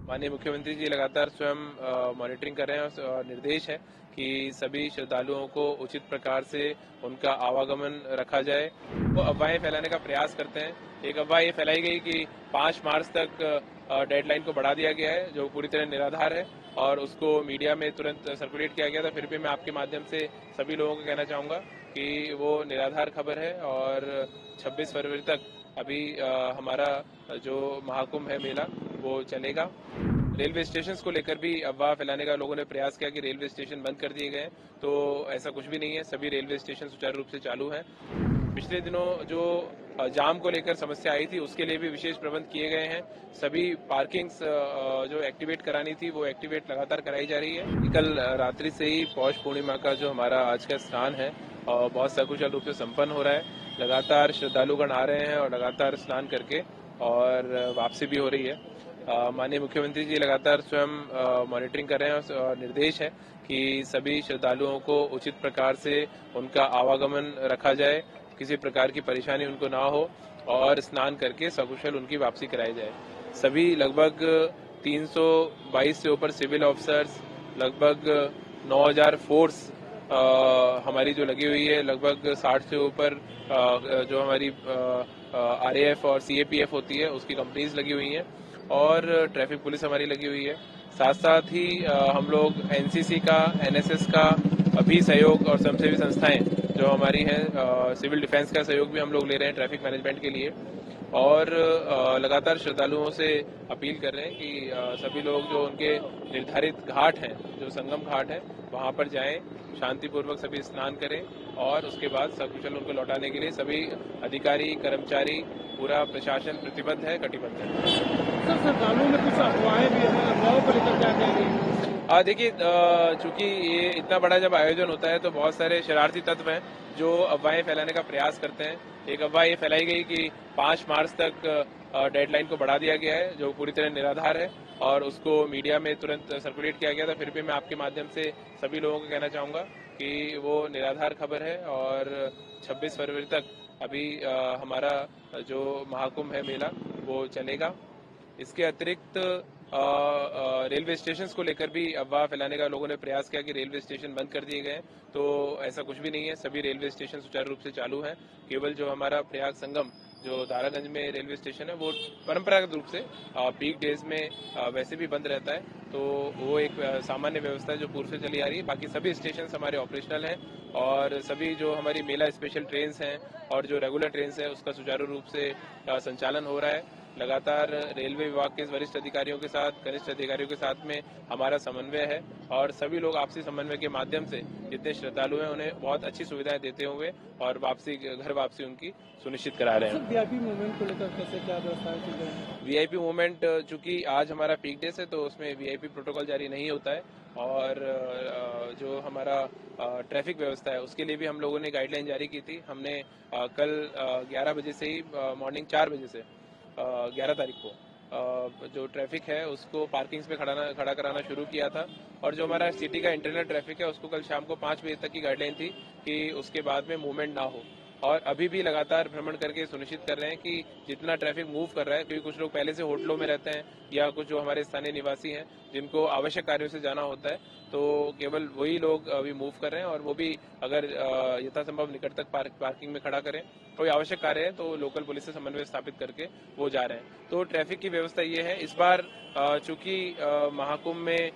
माननीय मुख्यमंत्री जी लगातार स्वयं मॉनिटरिंग कर रहे हैं और निर्देश है कि सभी श्रद्धालुओं को उचित प्रकार से उनका आवागमन रखा जाए। वो अफवाहें फैलाने का प्रयास करते हैं। एक अफवाह ये फैलाई गई कि 5 मार्च तक डेडलाइन को बढ़ा दिया गया है, जो पूरी तरह निराधार है और उसको मीडिया में तुरंत सर्कुलेट किया गया था। फिर भी मैं आपके माध्यम से सभी लोगों को कहना चाहूंगा कि वो निराधार खबर है और 26 फरवरी तक अभी हमारा जो महाकुंभ है मेला वो चलेगा। रेलवे स्टेशन को लेकर भी अफवाह फैलाने का लोगों ने प्रयास किया कि रेलवे स्टेशन बंद कर दिए गए, तो ऐसा कुछ भी नहीं है। सभी रेलवे स्टेशन सुचारू रूप से चालू हैं। पिछले दिनों जो जाम को लेकर समस्या आई थी उसके लिए भी विशेष प्रबंध किए गए हैं। सभी पार्किंग्स जो एक्टिवेट करानी थी वो एक्टिवेट लगातार कराई जा रही है। कल रात्रि से ही पौष पूर्णिमा का जो हमारा आज का स्नान है बहुत सकुशल रूप से संपन्न हो रहा है। लगातार श्रद्धालुगण आ रहे हैं और लगातार स्नान करके और वापसी भी हो रही है। माननीय मुख्यमंत्री जी लगातार स्वयं मॉनिटरिंग कर रहे हैं और निर्देश है कि सभी श्रद्धालुओं को उचित प्रकार से उनका आवागमन रखा जाए, किसी प्रकार की परेशानी उनको ना हो और स्नान करके सकुशल उनकी वापसी कराई जाए। सभी लगभग 322 से ऊपर सिविल ऑफिसर्स, लगभग 9000 फोर्स हमारी जो लगी हुई है, लगभग 60 से ऊपर जो हमारी RAF और CAPF होती है उसकी कंपनीज लगी हुई हैं और ट्रैफिक पुलिस हमारी लगी हुई है। साथ साथ ही हम लोग NCC का, NSS का भी सहयोग और स्वयंसेवी संस्थाएं जो हमारी हैं, सिविल डिफेंस का सहयोग भी हम लोग ले रहे हैं ट्रैफिक मैनेजमेंट के लिए और लगातार श्रद्धालुओं से अपील कर रहे हैं कि सभी लोग जो उनके निर्धारित घाट हैं, जो संगम घाट है, वहां पर जाएं, शांतिपूर्वक सभी स्नान करें और उसके बाद सकुशल उनको लौटाने के लिए सभी अधिकारी, कर्मचारी, पूरा प्रशासन प्रतिबद्ध है, कटिबद्ध है। सर, श्रद्धालुओं में कुछ अफवाहें भी हैं, अफवाहों को लेकर क्या कहेंगे? देखिए, चूंकि ये इतना बड़ा जब आयोजन होता है तो बहुत सारे शरारती तत्व हैं जो अफवाहें फैलाने का प्रयास करते हैं। एक अफवाह ये फैलाई गई कि 5 मार्च तक डेडलाइन को बढ़ा दिया गया है, जो पूरी तरह निराधार है और उसको मीडिया में तुरंत सर्कुलेट किया गया था। फिर भी मैं आपके माध्यम से सभी लोगों को कहना चाहूंगा कि वो निराधार खबर है और 26 फरवरी तक अभी हमारा जो महाकुंभ है मेला वो चलेगा। इसके अतिरिक्त रेलवे स्टेशन को लेकर भी अफवाह फैलाने का लोगों ने प्रयास किया कि रेलवे स्टेशन बंद कर दिए गए, तो ऐसा कुछ भी नहीं है। सभी रेलवे स्टेशन सुचारू रूप से चालू हैं। केवल जो हमारा प्रयाग संगम जो दारागंज में रेलवे स्टेशन है वो परंपरागत रूप से पीक डेज में वैसे भी बंद रहता है, तो वो एक सामान्य व्यवस्था है जो पूर्व से चली आ रही है। बाकी सभी स्टेशन हमारे ऑपरेशनल हैं और सभी जो हमारी मेला स्पेशल ट्रेन हैं और जो रेगुलर ट्रेन है उसका सुचारू रूप से संचालन हो रहा है। लगातार रेलवे विभाग के वरिष्ठ अधिकारियों के साथ, कनिष्ठ अधिकारियों के साथ में हमारा समन्वय है और सभी लोग आपसी समन्वय के माध्यम से जितने श्रद्धालु हैं उन्हें बहुत अच्छी सुविधाएं देते हुए और घर वापसी उनकी सुनिश्चित करा रहे हैं। VIP मूवमेंट को लेकर कैसे क्या व्यवस्थाएं की गई? VIP मूवमेंट चूंकि आज हमारा पीक डेज है तो उसमें VIP प्रोटोकॉल जारी नहीं होता है और जो हमारा ट्रैफिक व्यवस्था है उसके लिए भी हम लोगों ने गाइडलाइन जारी की थी। हमने कल 11 बजे से ही मॉर्निंग 4 बजे से 11 तारीख को जो ट्रैफिक है उसको पार्किंग्स पे खड़ा कराना शुरू किया था और जो हमारा सिटी का इंटरनल ट्रैफिक है उसको कल शाम को 5 बजे तक की गाइडलाइन थी कि उसके बाद में मूवमेंट ना हो और अभी भी लगातार भ्रमण करके सुनिश्चित कर रहे हैं कि जितना ट्रैफिक मूव कर रहा है, क्योंकि कुछ लोग पहले से होटलों में रहते हैं या कुछ जो हमारे स्थानीय निवासी हैं जिनको आवश्यक कार्यों से जाना होता है, तो केवल वही लोग अभी मूव कर रहे हैं और वो भी अगर यथासंभव निकट तक पार्किंग में खड़ा करें, कोई आवश्यक कार्य है तो लोकल पुलिस से समन्वय स्थापित करके वो जा रहे हैं। तो ट्रैफिक की व्यवस्था ये है। इस बार चूंकि महाकुंभ में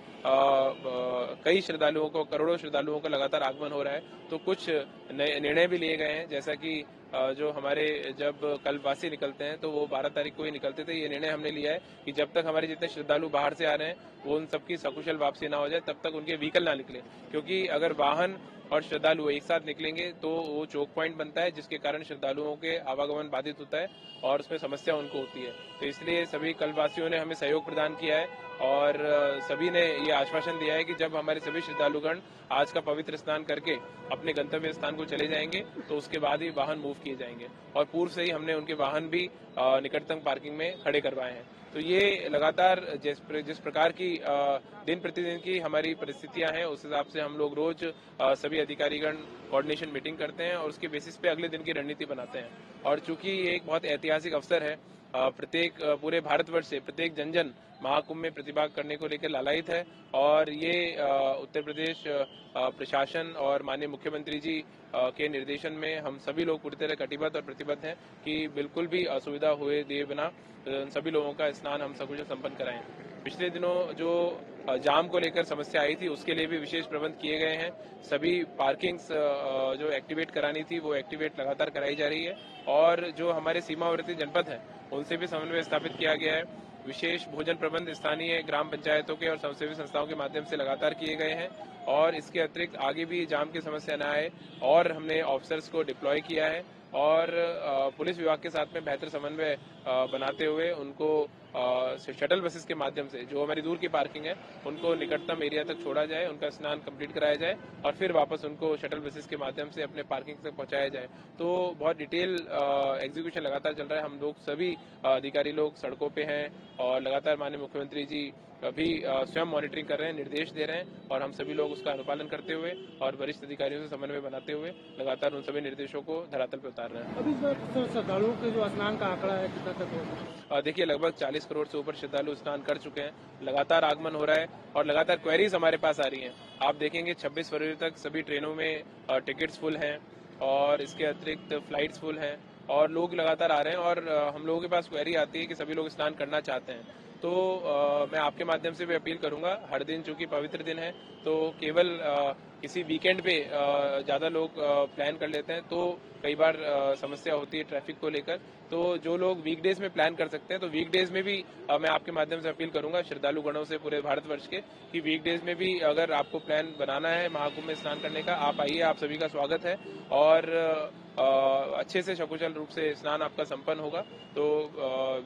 कई श्रद्धालुओं को, करोड़ों श्रद्धालुओं का लगातार आगमन हो रहा है, तो कुछ निर्णय भी लिए गए हैं, जैसा कि जो हमारे जब कल्पवासी निकलते हैं तो वो 12 तारीख को ही निकलते थे। ये निर्णय हमने लिया है कि जब तक हमारे जितने श्रद्धालु बाहर से आ रहे हैं वो उन सबकी सकुशल वापसी ना हो जाए तब तक उनके व्हीकल ना निकले, क्योंकि अगर वाहन और श्रद्धालु एक साथ निकलेंगे तो वो चौक पॉइंट बनता है जिसके कारण श्रद्धालुओं के आवागमन बाधित होता है और उसमें समस्या उनको होती है। तो इसलिए सभी कल्पवासियों ने हमें सहयोग प्रदान किया है और सभी ने ये आश्वासन दिया है कि जब हमारे सभी श्रद्धालुगण आज का पवित्र स्नान करके अपने गंतव्य स्थान को चले जाएंगे तो उसके बाद ही वाहन मूव किए जाएंगे और पूर्व से ही हमने उनके वाहन भी निकटतम पार्किंग में खड़े करवाए हैं। तो ये लगातार जिस प्रकार की दिन प्रतिदिन की हमारी परिस्थितियां हैं उस हिसाब से हम लोग रोज सभी अधिकारीगण कोऑर्डिनेशन मीटिंग करते हैं और उसके बेसिस पे अगले दिन की रणनीति बनाते हैं। और चूंकि ये एक बहुत ऐतिहासिक अवसर है, प्रत्येक पूरे भारतवर्ष से प्रत्येक जन महाकुंभ में प्रतिभाग करने को लेकर लालायित है। और ये उत्तर प्रदेश प्रशासन और माननीय मुख्यमंत्री जी के निर्देशन में हम सभी लोग पूरी तरह कटिबद्ध और प्रतिबद्ध हैं कि बिल्कुल भी असुविधा हुए दिए बिना सभी लोगों का स्नान हम सकुशल संपन्न कराएं। पिछले दिनों जो जाम को लेकर समस्या आई थी उसके लिए भी विशेष प्रबंध किए गए हैं। सभी पार्किंग्स जो एक्टिवेट करानी थी वो एक्टिवेट लगातार कराई जा रही है और जो हमारे सीमावर्ती जनपद हैं उनसे भी समन्वय स्थापित किया गया है। विशेष भोजन प्रबंध स्थानीय ग्राम पंचायतों के और स्वयंसेवी संस्थाओं के माध्यम से लगातार किए गए हैं और इसके अतिरिक्त आगे भी जाम की समस्या न आए और हमने ऑफिसर्स को डिप्लॉय किया है और पुलिस विभाग के साथ में बेहतर समन्वय बनाते हुए उनको शटल बसेस के माध्यम से जो हमारी दूर की पार्किंग है उनको निकटतम एरिया तक छोड़ा जाए, उनका स्नान कंप्लीट कराया जाए और फिर वापस उनको शटल बसेस के माध्यम से अपने पार्किंग तक पहुंचाया जाए। तो बहुत डिटेल एग्जीक्यूशन लगातार चल रहा है। हम लोग सभी अधिकारी लोग सड़कों पे हैं और लगातार माननीय मुख्यमंत्री जी भी स्वयं मॉनिटरिंग कर रहे हैं, निर्देश दे रहे हैं और हम सभी लोग उसका अनुपालन करते हुए और वरिष्ठ अधिकारियों से समन्वय बनाते हुए लगातार उन सभी निर्देशों को धरातल पर उतार रहे हैं। अभी सर श्रद्धालुओं के जो स्नान का आंकड़ा है कितना तक होगा? देखिए लगभग 40 करोड़ से ऊपर श्रद्धालु स्नान कर चुके हैं। लगातार आगमन हो रहा है और लगातार क्वेरीज हमारे पास आ रही हैं। आप देखेंगे 26 फरवरी तक सभी ट्रेनों में टिकट्स फुल हैं और इसके अतिरिक्त फ्लाइट्स फुल हैं और लोग लगातार आ रहे हैं और हम लोगों के पास क्वेरी आती है कि सभी लोग स्नान करना चाहते हैं। तो मैं आपके माध्यम से भी अपील करूंगा, हर दिन चूंकि पवित्र दिन है तो केवल किसी वीकेंड पे ज्यादा लोग प्लान कर लेते हैं तो कई बार समस्या होती है ट्रैफिक को लेकर। तो जो लोग वीकडेज में प्लान कर सकते हैं तो वीकडेज में भी मैं आपके माध्यम से अपील करूंगा श्रद्धालु गणों से पूरे भारतवर्ष के कि वीकडेज में भी अगर आपको प्लान बनाना है महाकुंभ में स्नान करने का, आप आइए, आप सभी का स्वागत है और अच्छे से सकुशल रूप से स्नान आपका संपन्न होगा। तो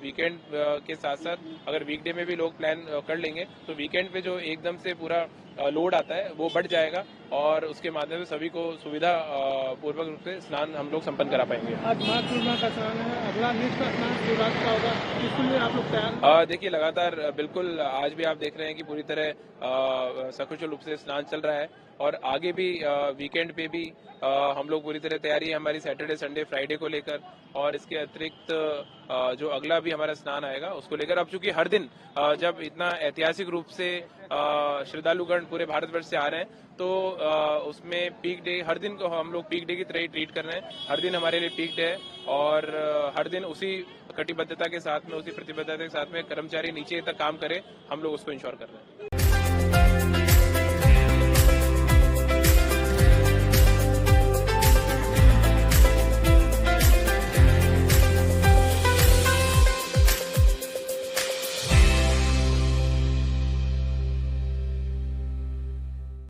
वीकेंड के साथ साथ अगर वीकडे में भी लोग प्लान कर लेंगे तो वीकेंड पे जो एकदम से पूरा लोड आता है वो बढ़ जाएगा और उसके माध्यम से सभी को सुविधा पूर्वक रूप से स्नान हम लोग संपन्न करा पाएंगे। आज माघ पूर्णिमा का स्नान है, अगला नेक्स्ट का स्नान शिवरात्रि का होगा, इसके लिए आप लोग तैयार? देखिए लगातार बिल्कुल आज भी आप देख रहे हैं कि पूरी तरह सकुशल रूप से स्नान चल रहा है और आगे भी वीकेंड पे भी हम लोग पूरी तरह तैयारी है हमारी सैटरडे संडे फ्राइडे को लेकर और इसके अतिरिक्त जो अगला भी हमारा स्नान आएगा उसको लेकर। अब चूंकि हर दिन जब इतना ऐतिहासिक रूप से श्रद्धालुगण पूरे भारतवर्ष से आ रहे हैं तो उसमें पीक डे हर दिन को हम लोग पीक डे की तरह ही ट्रीट कर रहे हैं। हर दिन हमारे लिए पीक डे है और हर दिन उसी कटिबद्धता के साथ में, उसी प्रतिबद्धता के साथ में कर्मचारी नीचे तक काम करे, हम लोग उसको इंश्योर कर रहे हैं।